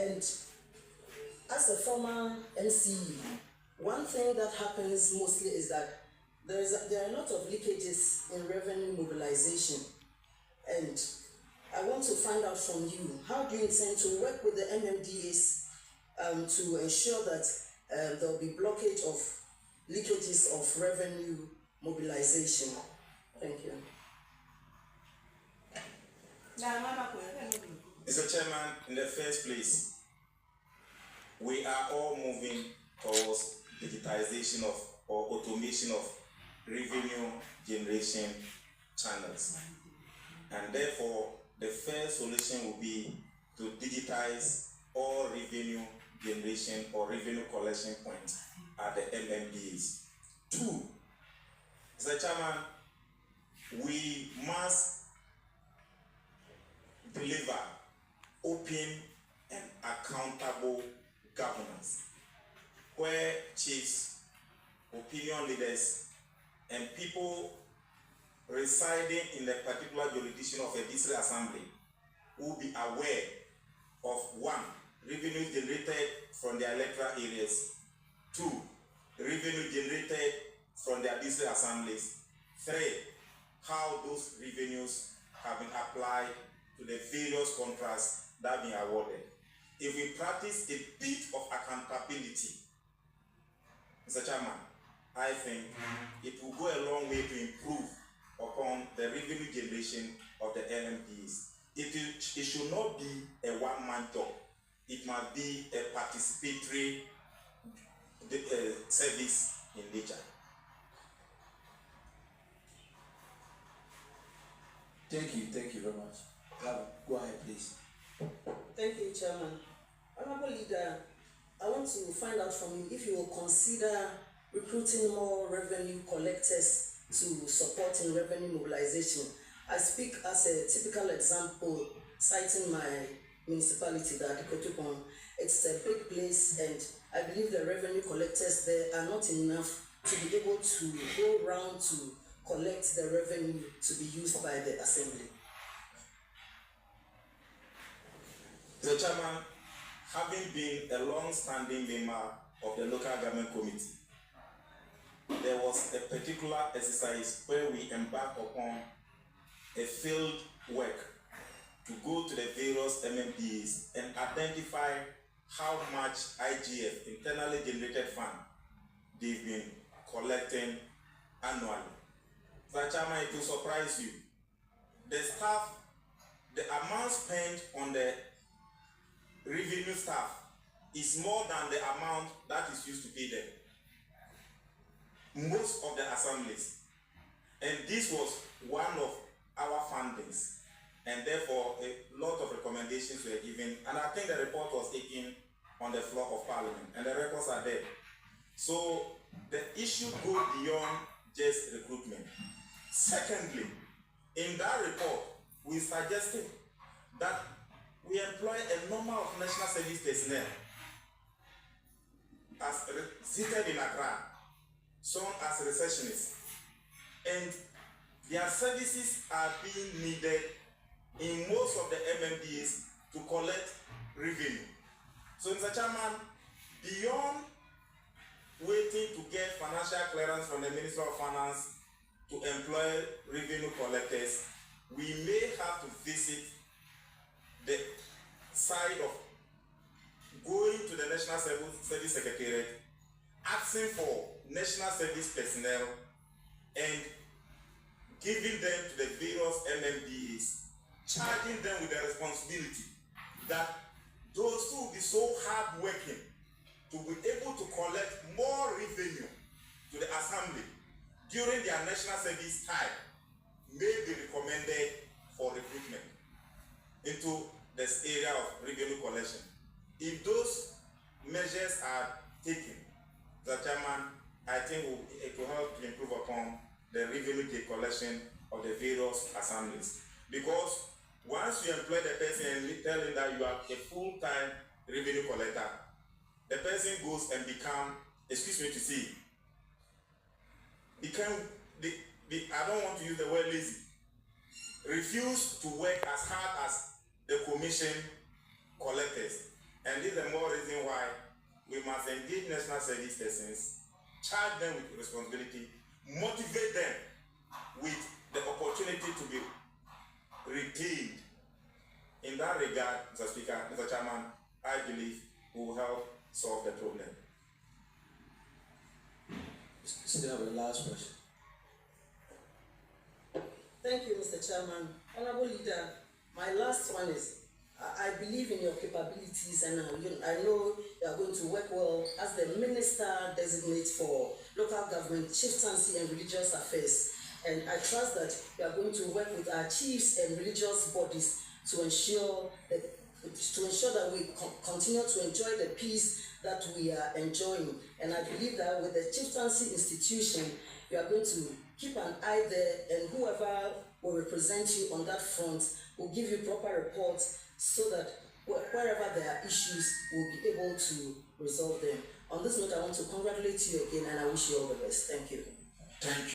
And as a former NCE, one thing that happens mostly is that there are a lot of leakages in revenue mobilization. And I want to find out from you, how do you intend to work with the MMDAs to ensure that there will be blockage of leakages of revenue mobilization? Thank you. Mr. Chairman, in the first place, we are all moving towards digitization of or automation of revenue generation channels. And therefore, the first solution will be to digitize all revenue generation or revenue collection points at the MMDAs. 2, Mr. Chairman, we must deliver open and accountable governance, where chiefs, opinion leaders, and people residing in the particular jurisdiction of a district assembly will be aware of 1, revenue generated from their electoral areas, 2, revenue generated from their district assemblies, 3, how those revenues have been applied to the various contracts that have been awarded. If we practice a bit of accountability, Mr. Chairman, I think it will go a long way to improve upon the revenue generation of the LMDs. It should not be a one-man job. It must be a participatory service in nature. Thank you very much. Go ahead, please. Thank you, Chairman. Honorable Leader, I want to find out from you if you will consider recruiting more revenue collectors to support in revenue mobilization. I speak as a typical example, citing my municipality, Dade, Kotopon. It's a big place, and I believe the revenue collectors there are not enough to be able to go around to collect the revenue to be used by the assembly. Mr. Chairman, having been a long-standing member of the local government committee, there was a particular exercise where we embarked upon a field work to go to the various MMDAs and identify how much IGF, internally generated fund, they've been collecting annually. Mr. Chairman, it will surprise you. The staff, the amount spent on the revenue staff is more than the amount that is used to pay them. Most of the assemblies. And this was one of our findings. And therefore, a lot of recommendations were given. And I think the report was taken on the floor of Parliament. And the records are there. So the issue goes beyond just recruitment. Secondly, in that report, we suggested that we employ a number of national service personnel as seated in Accra, some as receptionists, and their services are being needed in most of the MMDAs to collect revenue. So, Mr. Chairman, beyond waiting to get financial clearance from the Minister of Finance to employ revenue collectors, we may have to visit the side of going to the National Service Secretariat, asking for national service personnel and giving them to the various MMDAs, charging them with the responsibility that those who will be so hard working to be able to collect more revenue to the assembly during their national service time may be recommended for recruitment into this area of revenue collection. If those measures are taken, Mr. Chairman, I think it will help to improve upon the revenue collection of the various assemblies. Because once you employ the person and tell him that you are a full-time revenue collector, the person goes and become, excuse me to say, I don't want to use the word lazy, refuse to work as hard as the commission collectors. And this is the more reason why we must engage national service persons, charge them with responsibility, motivate them with the opportunity to be retained. In that regard, Mr. Speaker, Mr. Chairman, I believe we will help solve the problem. Still have a last question. Thank you, Mr. Chairman. Honorable Leader, my last one is, I believe in your capabilities, and I know you are going to work well as the Minister designate for local government, chieftaincy and religious affairs. And I trust that you are going to work with our chiefs and religious bodies to ensure that we continue to enjoy the peace that we are enjoying. And I believe that with the chieftaincy institution, you are going to keep an eye there, and whoever will represent you on that front will give you proper reports so that wherever there are issues, we'll be able to resolve them. On this note, I want to congratulate you again, and I wish you all the best. Thank you. Thank you.